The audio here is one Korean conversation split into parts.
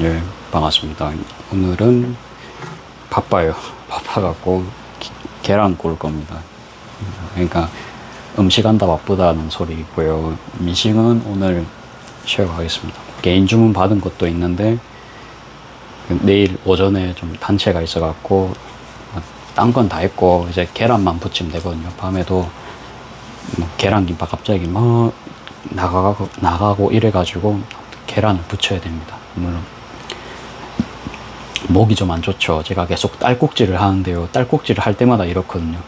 예, 반갑습니다. 오늘은 바빠요. 바빠갖고 계란 구울 겁니다. 그러니까 음식한다 바쁘다는 소리고요. 미싱은 오늘 쉬어가겠습니다. 개인 주문 받은 것도 있는데 내일 오전에 좀 단체가 있어갖고 딴 건 다 했고 이제 계란만 부치면 되거든요. 밤에도 뭐 계란김밥 갑자기 막 나가고 이래가지고 계란을 부쳐야 됩니다. 물론 목이 좀 안 좋죠. 제가 계속 딸꾹질을 하는데요. 딸꾹질을 할 때마다 이렇거든요.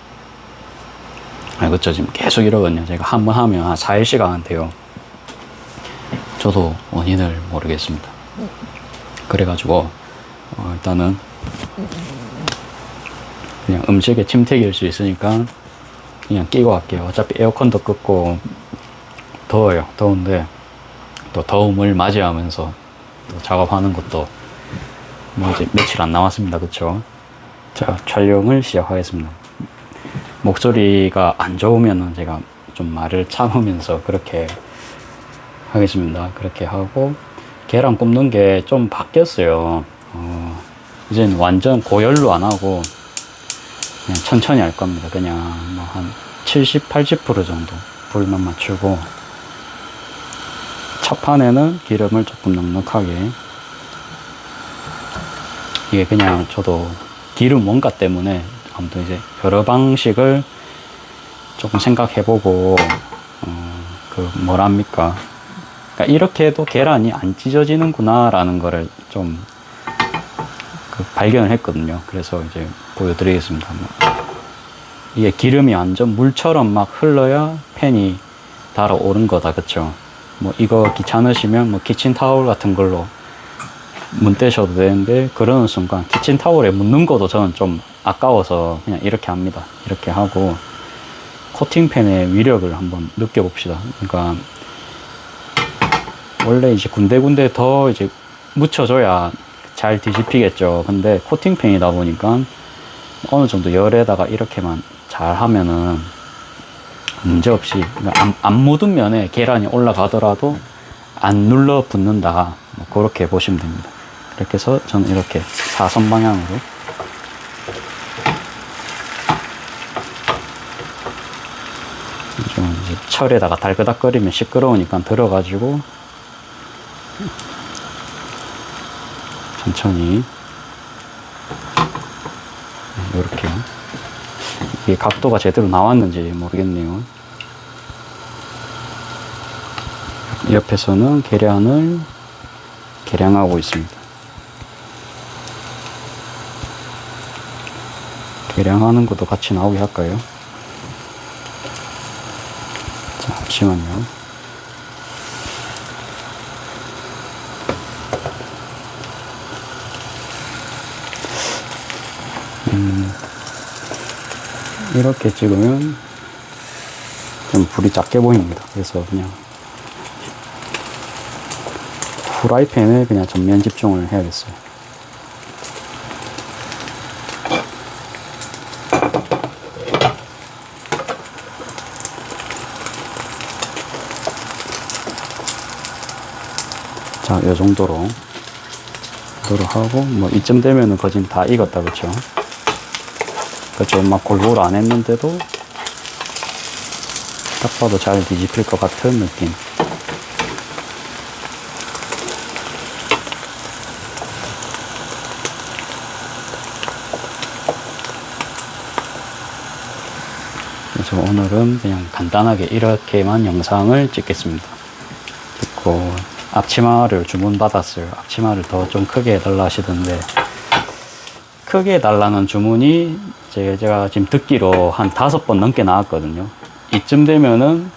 그렇죠. 지금 계속 이러거든요. 제가 한 번 하면 한 4일씩 하는데요. 저도 원인을 모르겠습니다. 그래가지고 일단은 그냥 음식에 침튀길 수 있으니까 그냥 끼고 갈게요. 어차피 에어컨도 끄고 더워요. 더운데 또 더움을 맞이하면서 또 작업하는 것도 뭐 이제 며칠 안 남았습니다. 그쵸? 자, 촬영을 시작하겠습니다. 목소리가 안 좋으면은 제가 좀 말을 참으면서 그렇게 하겠습니다. 그렇게 하고 계란 굽는 게 좀 바뀌었어요. 이제는 완전 고열로 안 하고 그냥 천천히 할 겁니다. 그냥 뭐 한 70, 80% 정도 불만 맞추고 첫판에는 기름을 조금 넉넉하게, 이게 그냥 저도 기름 원가 때문에 아무튼 이제 여러 방식을 조금 생각해보고 그 뭐랍니까, 그러니까 이렇게 해도 계란이 안 찢어지는구나 라는 거를 좀 발견을 했거든요. 그래서 이제 보여드리겠습니다. 이게 기름이 완전 물처럼 막 흘러야 팬이 달아오른 거다. 그쵸? 뭐 이거 귀찮으시면 뭐 키친타올 같은 걸로 문대셔도 되는데, 그러는 순간 키친타올에 묻는 것도 저는 좀 아까워서 그냥 이렇게 합니다. 이렇게 하고 코팅팬의 위력을 한번 느껴봅시다. 그러니까 원래 이제 군데군데 더 이제 묻혀줘야 잘 뒤집히겠죠. 근데 코팅팬이다 보니까 어느 정도 열에다가 이렇게만 잘 하면은 문제없이, 그러니까 안 묻은 면에 계란이 올라가더라도 안 눌러 붙는다, 뭐 그렇게 보시면 됩니다. 이렇게 해서 저는 이렇게 사선 방향으로 좀 이제 철에다가 달그닥거리면 시끄러우니까 들어가지고 천천히 이렇게, 이게 각도가 제대로 나왔는지 모르겠네요. 옆에서는 계량을 계량하고 있습니다. 계량하는 것도 같이 나오게 할까요? 자, 잠시만요. 이렇게 찍으면 좀 불이 작게 보입니다. 그래서 그냥 후라이팬에 그냥 전면 집중을 해야겠어요. 자, 요 정도로 하고, 뭐 이쯤 되면은 거진 다 익었다. 그쵸? 그쵸? 막 골고루 안 했는데도 딱 봐도 잘 뒤집힐 것 같은 느낌. 그래서 오늘은 그냥 간단하게 이렇게만 영상을 찍겠습니다. 찍고, 앞치마를 주문받았어요. 앞치마를 더 좀 크게 해달라 하시던데, 크게 해달라는 주문이 제가 지금 듣기로 한 5번 넘게 나왔거든요. 이쯤 되면은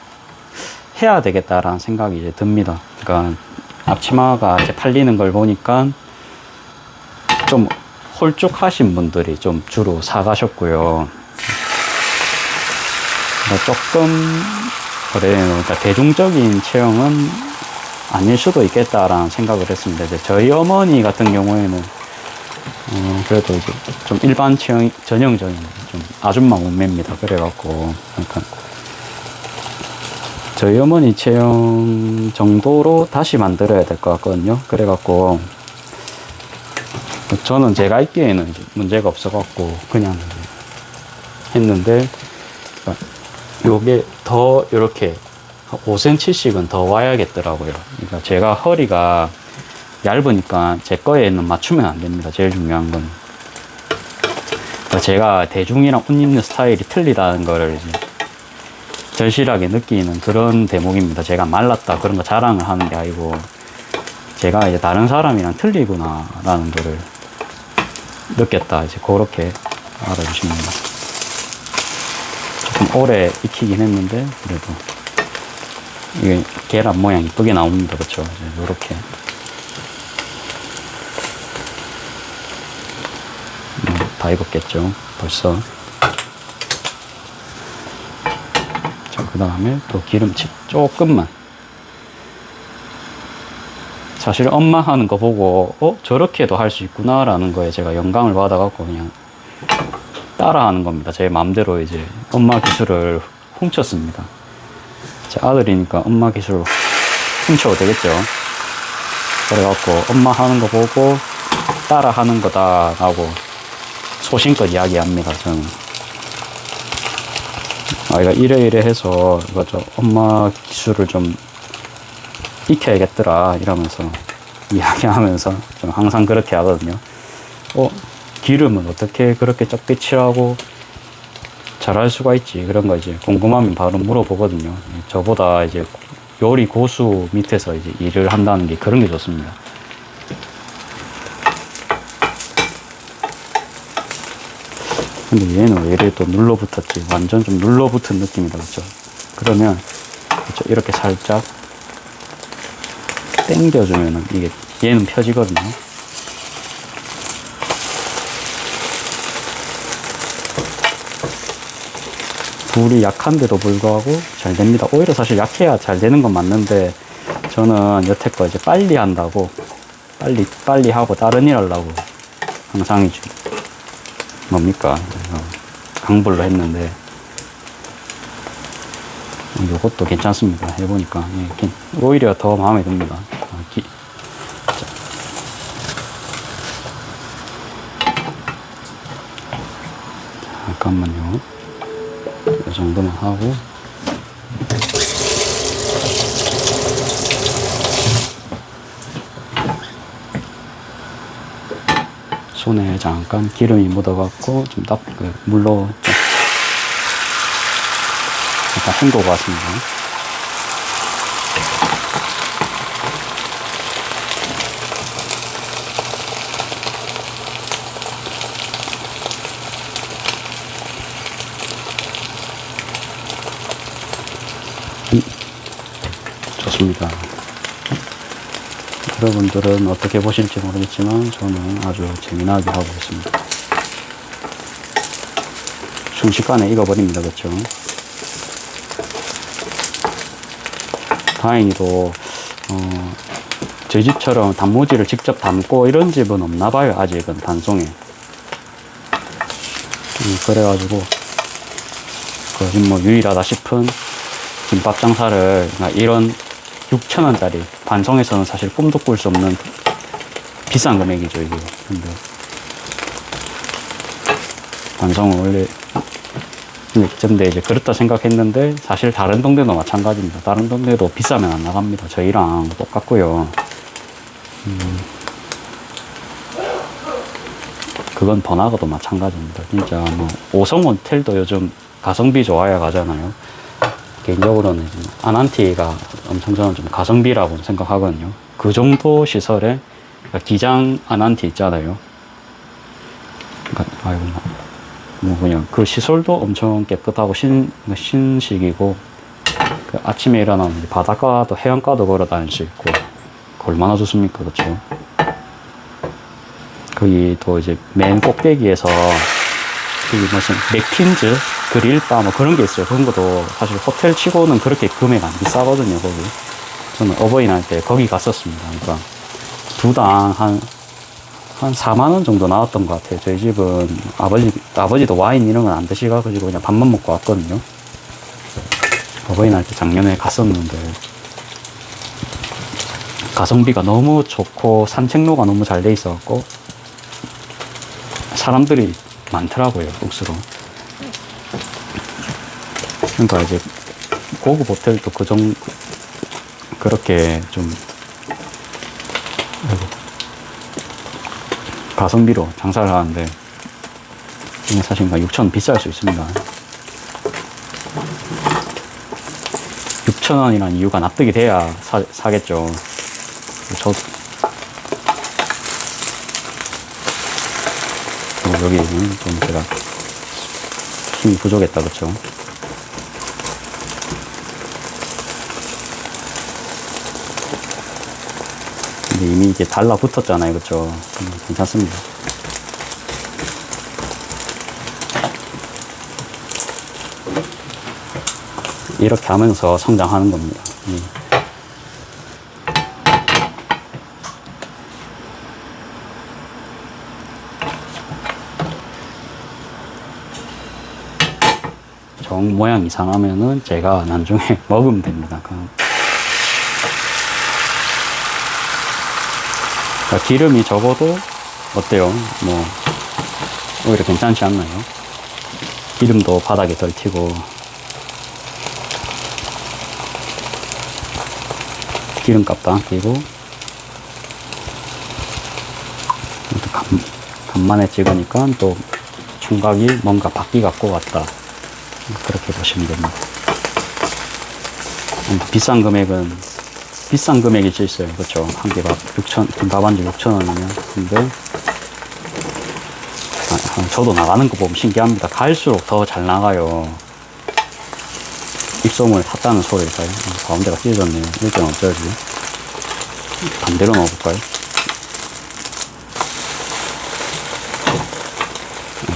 해야 되겠다라는 생각이 이제 듭니다. 그러니까 앞치마가 이제 팔리는 걸 보니까 좀 홀쭉하신 분들이 좀 주로 사가셨고요. 그러니까 조금 그래요. 그러니까 대중적인 체형은 아닐 수도 있겠다라는 생각을 했습니다. 이제 저희 어머니 같은 경우에는 그래도 이제 좀 일반 체형 전형적인 좀 아줌마 몸매입니다. 그래갖고 그러니까 저희 어머니 체형 정도로 다시 만들어야 될 것 같거든요. 그래갖고 저는 제가 입기에는 이제 문제가 없어갖고 그냥 했는데, 그러니까 요게 더 이렇게 5cm씩은 더 와야겠더라고요. 그러니까 제가 허리가 얇으니까 제 거에는 맞추면 안 됩니다. 제일 중요한 건. 그러니까 제가 대중이랑 옷 입는 스타일이 틀리다는 거를 이제 절실하게 느끼는 그런 대목입니다. 제가 말랐다 그런 거 자랑을 하는 게 아니고, 제가 이제 다른 사람이랑 틀리구나 라는 거를 느꼈다. 이제 그렇게 알아주시면 됩니다. 조금 오래 익히긴 했는데 그래도 이게 계란 모양 이쁘게 나옵니다. 그쵸? 이제 요렇게 다 익었겠죠 벌써. 자, 그 다음에 또 기름칠 조금만. 사실 엄마 하는 거 보고 저렇게도 할 수 있구나 라는 거에 제가 영감을 받아 갖고 그냥 따라 하는 겁니다. 제 마음대로 이제 엄마 기술을 훔쳤습니다. 제 아들이니까 엄마 기술 훔쳐도 되겠죠. 그래갖고 엄마 하는 거 보고 따라 하는 거다 라고 소신껏 이야기합니다. 저는 아이가 이래 해서 이거 저 엄마 기술을 좀 익혀야겠더라 이러면서 이야기하면서 좀 항상 그렇게 하거든요. 기름은 어떻게 그렇게 적게 칠하고 잘할 수가 있지? 그런 거 이제 궁금하면 바로 물어보거든요. 저보다 이제 요리 고수 밑에서 이제 일을 한다는 게 그런 게 좋습니다. 근데 얘는 왜 이래 또 눌러붙었지? 완전 좀 눌러붙은 느낌이다, 그쵸? 그러면 그쵸? 이렇게 살짝 당겨주면은 이게 얘는 펴지거든요. 불이 약한데도 불구하고 잘 됩니다. 오히려 사실 약해야 잘 되는 건 맞는데 저는 여태껏 이제 빨리 한다고 빨리 하고 다른 일 하려고 항상 이제 뭡니까 강불로 했는데 이것도 괜찮습니다. 해보니까 오히려 더 마음에 듭니다. 잠깐만요. 이 정도만 하고 손에 잠깐 기름이 묻어갖고 좀 물로 좀 약간 헹궈 봤습니다. 좋습니다. 여러분들은 어떻게 보실지 모르겠지만 저는 아주 재미나게 하고 있습니다. 순식간에 익어버립니다. 그렇죠? 다행히도 저희 집처럼 단무지를 직접 담고 이런 집은 없나 봐요. 아직은 단송에. 그래가지고 지금 뭐 유일하다 싶은 김밥 장사를 이런 6,000원짜리 반송에서는 사실 꿈도 꿀 수 없는 비싼 금액이죠 이게. 근데 반송은 원래 근데 이제 그렇다 생각했는데 사실 다른 동네도 마찬가지입니다. 다른 동네도 비싸면 안 나갑니다. 저희랑 똑같고요. 그건 번화가도 마찬가지입니다. 진짜 뭐 5성 호텔도 요즘 가성비 좋아야 가잖아요. 개인적으로는 아난티가 엄청 저는 좀 가성비라고 생각하거든요. 그 정도 시설에 기장 아난티 있잖아요. 그러니까 아이고 뭐 그냥 그 시설도 엄청 깨끗하고 신식이고 그 아침에 일어나면 바닷가도 해안가도 걸어 다닐 수 있고 얼마나 좋습니까, 그렇죠? 거기 또 이제 맨 꼭대기에서 거기 무슨 맥킨즈 그릴바 뭐 그런 게 있어요. 그런 것도 사실 호텔 치고는 그렇게 금액 안 비싸거든요. 거기 저는 어버이날 때 거기 갔었습니다. 그러니까 두당 한 4만원 정도 나왔던 것 같아요. 저희 집은 아버지도 와인 이런 건 안 드시가지고 그냥 밥만 먹고 왔거든요. 어버이날 때 작년에 갔었는데 가성비가 너무 좋고 산책로가 너무 잘 돼 있어갖고 사람들이 많더라고요, 옥수로. 그러니까 이제 고급 호텔도 그렇게 좀 가성비로 장사를 하는데, 이게 사실 6,000원 비쌀 수 있습니다. 6,000원이라는 이유가 납득이 돼야 사겠죠. 여기는 좀 제가 힘이 부족했다, 그쵸? 근데 이미 이게 달라붙었잖아요, 그쵸? 괜찮습니다. 이렇게 하면서 성장하는 겁니다. 정 모양 이상하면은 제가 나중에 먹으면 됩니다. 그러니까 기름이 적어도 어때요? 뭐 오히려 괜찮지 않나요? 기름도 바닥에 덜 튀고, 기름값도 안 끼고, 간만에 찍으니까 또 총각이 뭔가 바퀴 갖고 왔다, 그렇게 보시면 됩니다. 비싼 금액이 있어요, 그렇죠? 한 개 김밥 한 줄 6,000원이면. 근데 저도 나가는 거 보면 신기합니다. 갈수록 더 잘 나가요. 입소문을 탔다는 소리일까요? 가운데가 찢어졌네요. 일단 어쩌지? 반대로 넣어볼까요?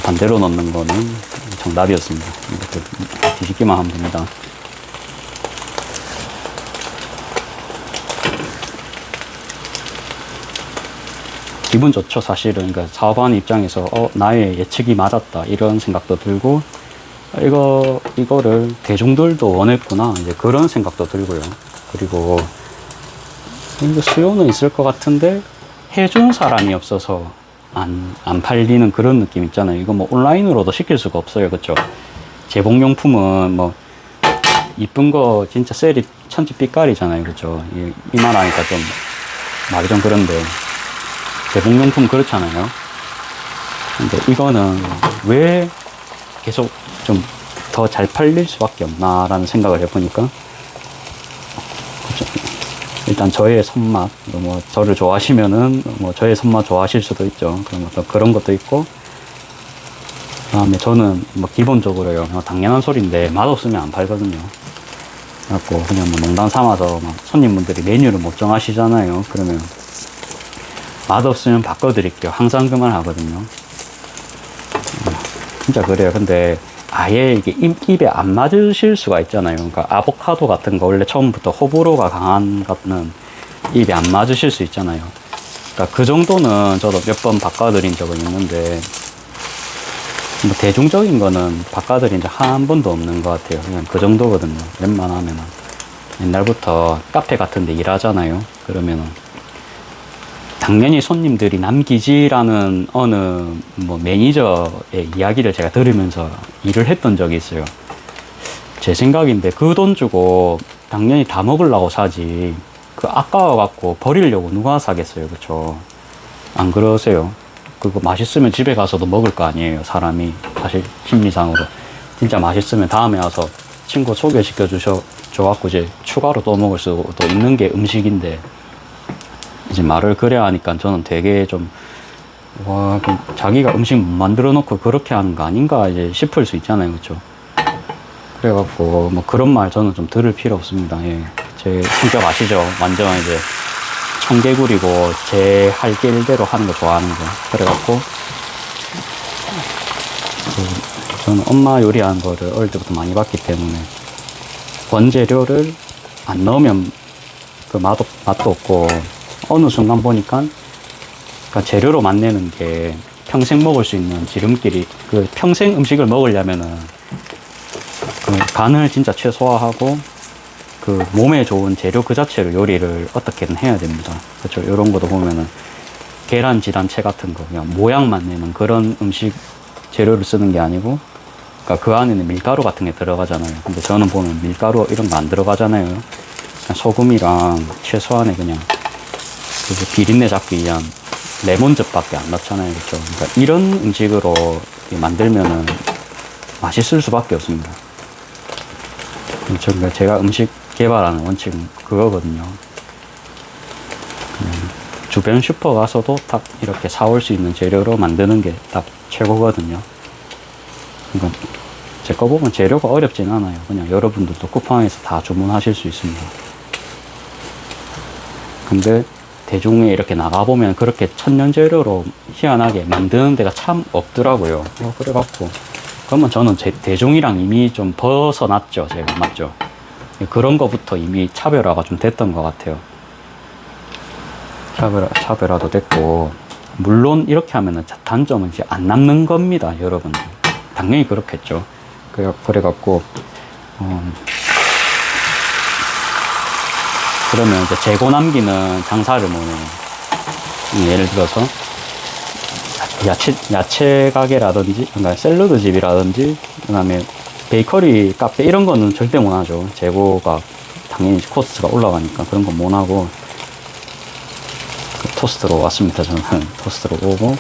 반대로 넣는 거는 정답이었습니다. 이렇게 뒤집기만 하면 됩니다. 기분 좋죠, 사실은. 그러니까 사업하는 입장에서 나의 예측이 맞았다, 이런 생각도 들고, 이거를 대중들도 원했구나, 이제 그런 생각도 들고요. 그리고 이거 수요는 있을 것 같은데 해준 사람이 없어서 안 팔리는 그런 느낌 있잖아요. 이거 뭐 온라인으로도 시킬 수가 없어요, 그쵸? 제복용품은 뭐 이쁜 거 진짜 셀이 천지빛깔이잖아요, 그쵸? 이만하니까 좀 말이 좀 그런데, 제복용품 그렇잖아요. 근데 이거는 왜 계속 좀 더 잘 팔릴 수밖에 없나라는 생각을 해보니까, 일단 저의 손맛, 뭐 저를 좋아하시면은 뭐 저의 손맛 좋아하실 수도 있죠. 그럼 어떤 그런 것도 있고, 그다음에 저는 뭐 기본적으로요, 당연한 소리인데 맛없으면 안 팔거든요. 그래갖고 그냥 뭐 농담 삼아서 막 손님분들이 메뉴를 못 정하시잖아요. 그러면 맛없으면 바꿔드릴게요, 항상 그 말 하거든요. 진짜 그래요. 근데 아예 이게 입에 안 맞으실 수가 있잖아요. 그러니까 아보카도 같은 거 원래 처음부터 호불호가 강한 거는 입에 안 맞으실 수 있잖아요. 그러니까 그 정도는 저도 몇 번 바꿔드린 적은 있는데, 뭐 대중적인 거는 바꿔드린 적 한 번도 없는 것 같아요. 그냥 그 정도거든요. 웬만하면은. 옛날부터 카페 같은 데 일하잖아요. 그러면은 당연히 손님들이 남기지라는 어느 뭐 매니저의 이야기를 제가 들으면서 일을 했던 적이 있어요. 제 생각인데 그 돈 주고 당연히 다 먹으려고 사지, 그 아까워갖고 버리려고 누가 사겠어요, 그쵸? 안 그러세요? 그거 맛있으면 집에 가서도 먹을 거 아니에요, 사람이. 사실 심리상으로 진짜 맛있으면 다음에 와서 친구 소개시켜 줘갖고 이제 추가로 또 먹을 수도 있는 게 음식인데, 이제 말을 그래야 하니까 저는 되게 좀, 자기가 음식 못 만들어 놓고 그렇게 하는 거 아닌가 이제 싶을 수 있잖아요, 그쵸? 그래갖고 뭐 그런 말 저는 좀 들을 필요 없습니다. 예. 제 성격 아시죠? 완전 이제 청개구리고 제 할 길대로 하는 거 좋아하는 거. 그래갖고 저는 엄마 요리하는 거를 어릴 때부터 많이 봤기 때문에 원재료를 안 넣으면 그 맛도 없고, 어느 순간 보니까 그러니까 재료로 맛내는 게 평생 먹을 수 있는 지름길이, 그 평생 음식을 먹으려면은 그 간을 진짜 최소화하고 그 몸에 좋은 재료 그 자체로 요리를 어떻게든 해야 됩니다. 그렇죠? 이런 것도 보면은 계란 지단채 같은 거 그냥 모양만 내는 그런 음식 재료를 쓰는 게 아니고, 그러니까 그 안에는 밀가루 같은 게 들어가잖아요. 근데 저는 보면 밀가루 이런 거 안 들어가잖아요. 그냥 소금이랑 최소한의 그냥 그 비린내 잡기 위한 레몬즙밖에 안 넣잖아요. 그렇죠? 그러니까 이런 음식으로 만들면은 맛있을 수밖에 없습니다. 그러니까 제가 음식 개발하는 원칙은 그거거든요. 주변 슈퍼 가서도 딱 이렇게 사올 수 있는 재료로 만드는 게 딱 최고거든요. 그러니까 제 거 보면 재료가 어렵진 않아요. 그냥 여러분들도 쿠팡에서 다 주문하실 수 있습니다. 근데 대중에 이렇게 나가보면 그렇게 천연 재료로 희한하게 만드는 데가 참 없더라고요. 그래갖고 그러면 저는 대중이랑 이미 좀 벗어났죠. 제가 맞죠? 그런 거부터 이미 차별화가 좀 됐던 것 같아요. 차별화도 됐고, 물론 이렇게 하면은 단점은 이제 안 남는 겁니다, 여러분들. 당연히 그렇겠죠. 그래갖고 그러면 이제 재고 남기는 장사를 뭐냐, 예를 들어서 야채 가게라든지, 그러니까 샐러드 집이라든지, 그다음에 베이커리 카페 이런 거는 절대 못 하죠. 재고가 당연히 코스트가 올라가니까 그런 건 못 하고, 토스트로 왔습니다. 저는 토스트로 오고,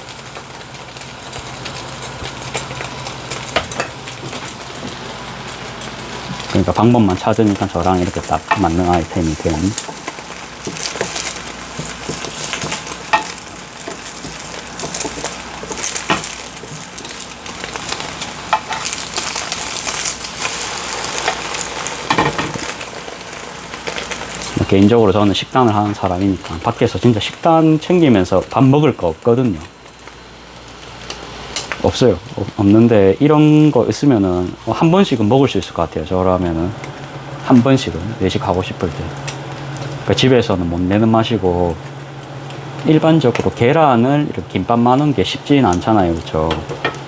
그러니까 방법만 찾으니까 저랑 이렇게 딱 맞는 아이템이 된. 개인적으로 저는 식단을 하는 사람이니까 밖에서 진짜 식단 챙기면서 밥 먹을 거 없거든요. 없어요. 없는데 이런 거 있으면은 한 번씩은 먹을 수 있을 것 같아요. 저라면은 한 번씩은 외식하고 싶을 때. 그러니까 집에서는 못 내는 맛이고, 일반적으로 계란을 이렇게 김밥 마는 게 쉽지는 않잖아요. 그렇죠?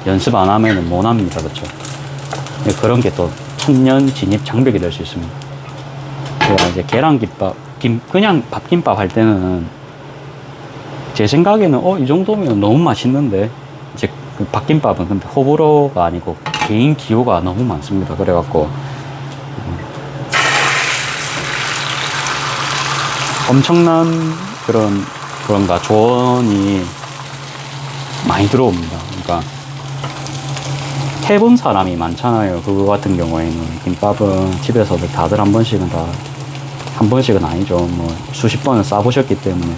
연습 안 하면은 못 합니다. 그렇죠? 그런 게 또 천년 진입 장벽이 될 수 있습니다. 제가 이제 계란김밥, 그냥 밥김밥 할 때는 제 생각에는 이 정도면 너무 맛있는데, 이제 그 밥김밥은 근데 호불호가 아니고 개인 기호가 너무 많습니다. 그래갖고 엄청난 그런가 조언이 많이 들어옵니다. 그러니까 해본 사람이 많잖아요. 그거 같은 경우에는 김밥은 집에서도 다들 한 번씩은 한 번씩은 아니죠. 뭐 수십 번은 싸보셨기 때문에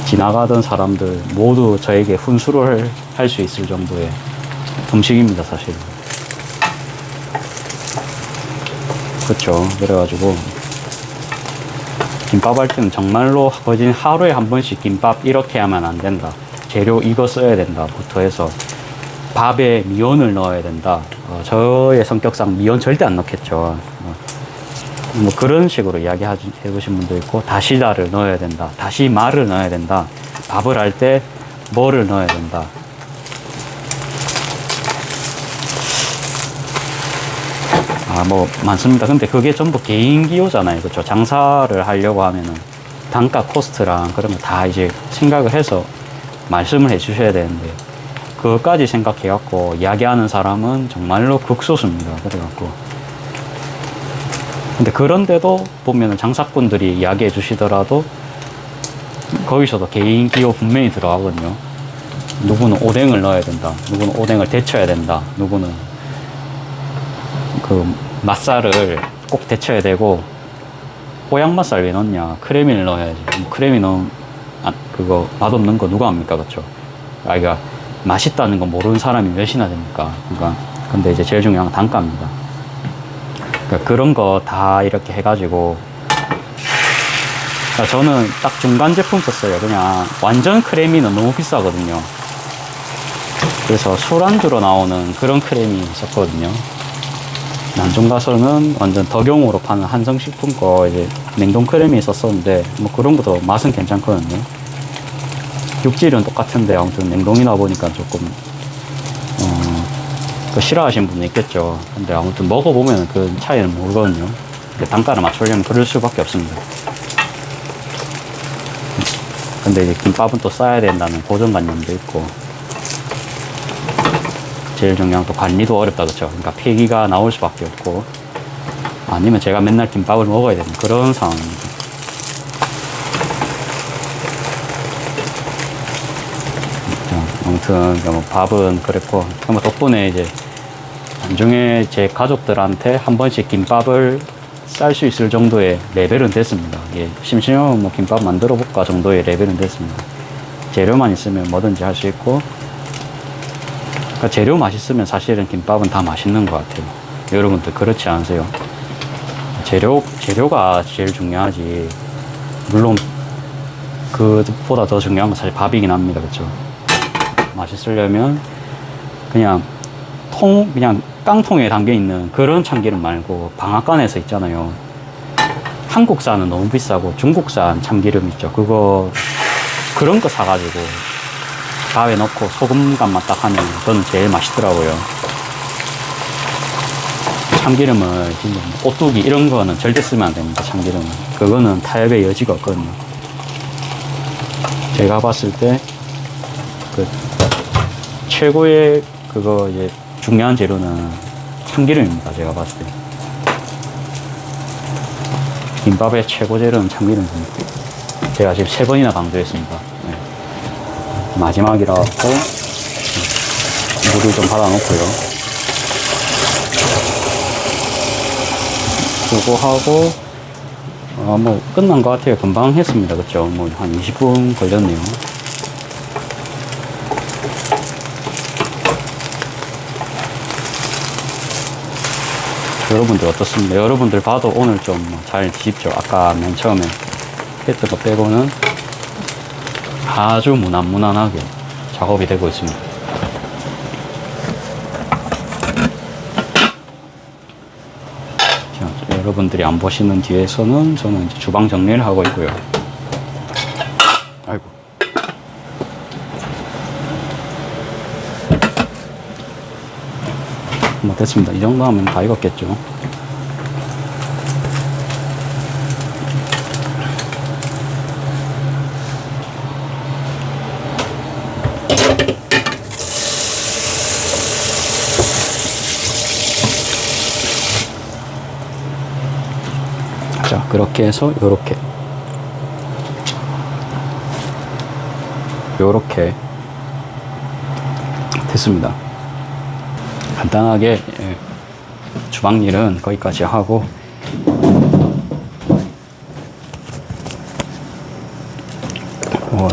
지나가던 사람들 모두 저에게 훈수를 할 수 있을 정도의 음식입니다, 사실. 그렇죠. 그래가지고 김밥 할 때는 정말로 거진 하루에 한 번씩 김밥 이렇게 하면 안 된다, 재료 이거 써야 된다 부터 해서 밥에 미원을 넣어야 된다. 저의 성격상 미원 절대 안 넣겠죠. 뭐 그런 식으로 이야기 해보신 분도 있고, 다시다를 넣어야 된다, 다시마를 넣어야 된다, 밥을 할 때 뭐를 넣어야 된다. 뭐 많습니다. 근데 그게 전부 개인 기호잖아요. 그렇죠? 장사를 하려고 하면은 단가 코스트랑 그런 거 다 이제 생각을 해서 말씀을 해 주셔야 되는데, 그것까지 생각해 갖고 이야기하는 사람은 정말로 극소수입니다. 그래갖고 근데 그런데도 보면은 장사꾼들이 이야기해 주시더라도 거기서도 개인 기호 분명히 들어가거든요. 누구는 오뎅을 넣어야 된다, 누구는 오뎅을 데쳐야 된다, 누구는 그 맛살을 꼭 데쳐야 되고, 뽀양맛살 왜 넣냐, 크래미를 넣어야지. 크래미 넣으면 그거 맛없는 거 누가 합니까? 그쵸? 그러니까 맛있다는 거 모르는 사람이 몇이나 됩니까? 그러니까 근데 이제 제일 중요한 건 단가입니다. 그러니까 그런 거 다 이렇게 해가지고, 그러니까 저는 딱 중간 제품 썼어요. 그냥 완전 크래미는 너무 비싸거든요. 그래서 술안주로 나오는 그런 크래미 썼거든요. 난중 가서는 완전 덕용으로 파는 한성식품 거 이제 냉동 크래미 썼었는데, 뭐 그런 것도 맛은 괜찮거든요. 육질은 똑같은데 아무튼 냉동이나 보니까 조금 그 싫어하시는 분은 있겠죠. 근데 아무튼 먹어보면 그 차이는 모르거든요. 단가를 맞추려면 그럴 수밖에 없습니다. 근데 이제 김밥은 또 싸야 된다는 고정관념도 있고, 제일 중요한 또 관리도 어렵다, 그쵸? 그러니까 폐기가 나올 수밖에 없고, 아니면 제가 맨날 김밥을 먹어야 되는 그런 상황입니다. 아무튼 뭐 밥은 그랬고, 뭐 덕분에 이제 나중에 제 가족들한테 한 번씩 김밥을 쌀 수 있을 정도의 레벨은 됐습니다. 예, 심심하면 뭐 김밥 만들어 볼까 정도의 레벨은 됐습니다. 재료만 있으면 뭐든지 할 수 있고, 그러니까 재료 맛있으면 사실은 김밥은 다 맛있는 것 같아요. 여러분들 그렇지 않으세요? 재료가 제일 중요하지. 물론 그보다 더 중요한 건 사실 밥이긴 합니다. 그렇죠? 맛있으려면 그냥 그냥 깡통에 담겨 있는 그런 참기름 말고 방앗간에서 있잖아요. 한국산은 너무 비싸고 중국산 참기름 있죠. 그런 거 사가지고 밥에 넣고 소금 간만 딱 하면 저는 제일 맛있더라고요. 참기름을 진짜 오뚜기 이런 거는 절대 쓰면 안 됩니다. 참기름은 그거는 타협의 여지가 없거든요. 제가 봤을 때 그 최고의 그거 이제 중요한 재료는 참기름입니다. 제가 봤을 때 김밥의 최고 재료는 참기름입니다. 제가 지금 3번이나 강조했습니다. 네. 마지막이라 갖고 물을 좀 받아 놓고요. 그거 하고 뭐 끝난 것 같아요. 금방 했습니다. 그쵸? 뭐 한 20분 걸렸네요. 여러분들 어떻습니까? 여러분들 봐도 오늘 좀 잘 지십시오. 아까 맨 처음에 했던 거 빼고는 아주 무난무난하게 작업이 되고 있습니다. 자, 여러분들이 안 보시는 뒤에서는 저는 이제 주방 정리를 하고 있고요. 아이고. 뭐 됐습니다. 이 정도 하면 다 익었겠죠. 자, 그렇게 해서 요렇게 됐습니다. 간단하게 주방 일은 거기까지 하고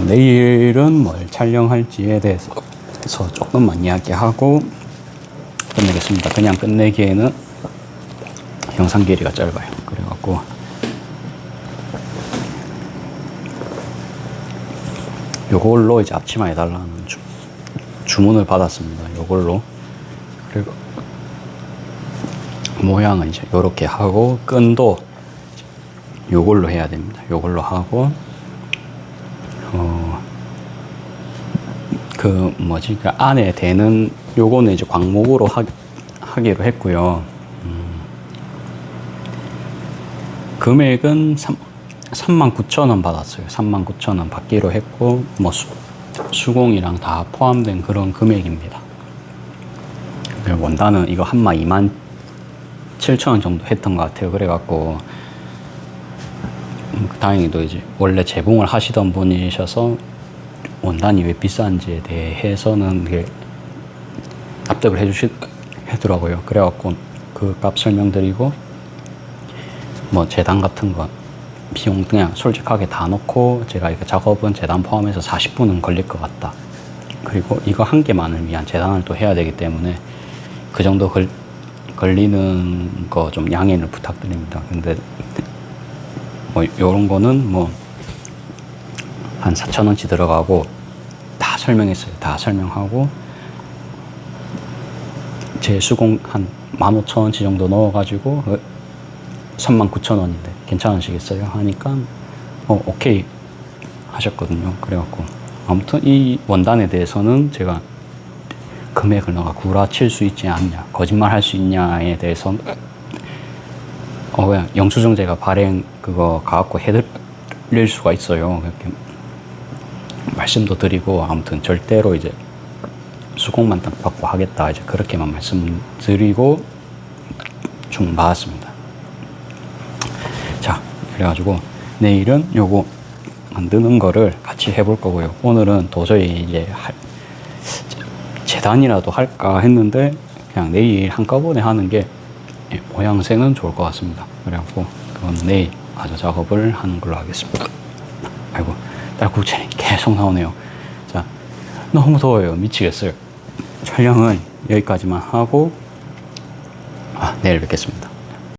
내일은 뭘 촬영할지에 대해서 조금만 이야기하고 끝내겠습니다. 그냥 끝내기에는 영상 길이가 짧아요. 그래갖고 요걸로 이제 앞치마 해달라는 주문을 받았습니다. 요걸로. 그리고 모양은 이제 요렇게 하고 끈도 요걸로 해야 됩니다. 요걸로 하고 그 안에 대는 요거는 이제 광목으로 하기로 했고요. 금액은 39,000원 받았어요. 39,000원 받기로 했고 뭐 수공이랑 다 포함된 그런 금액입니다. 원단은 이거 한마 27,000원 정도 했던 것 같아요. 그래갖고 다행히도 이제 원래 제공을 하시던 분이셔서 원단이 왜 비싼지에 대해서는 이게 납득을 해주시더라고요. 그래갖고 그 값 설명드리고 뭐 재단 같은 거 비용 그냥 솔직하게 다 넣고 제가 이거 작업은 재단 포함해서 40분은 걸릴 것 같다. 그리고 이거 한 개만을 위한 재단을 또 해야 되기 때문에 그 정도 걸리는 거 좀 양해를 부탁드립니다. 근데 뭐 요런 거는 뭐 한 4,000원치 들어가고 다 설명했어요. 다 설명하고 제 수공 한 15,000원치 정도 넣어가지고 39,000원인데 괜찮으시겠어요? 하니까 오케이 하셨거든요. 그래갖고 아무튼 이 원단에 대해서는 제가 금액을 너가 구라칠 수 있지 않냐, 거짓말 할 수 있냐에 대해서 그냥 영수증 제가 발행 그거 가갖고 해드릴 수가 있어요. 그렇게 말씀도 드리고, 아무튼 절대로 이제 수공만 딱 받고 하겠다, 이제 그렇게만 말씀드리고 좀 나왔습니다. 자, 그래가지고 내일은 요거 만드는 거를 같이 해볼 거고요. 오늘은 도저히 이제 재단이라도 할까 했는데 그냥 내일 한꺼번에 하는 게 모양새는 좋을 것 같습니다. 그래갖고 그건 내일 마저 작업을 하는 걸로 하겠습니다. 아이고, 딸꾹질이 계속 나오네요. 자, 너무 더워요. 미치겠어요. 촬영은 여기까지만 하고 내일 뵙겠습니다.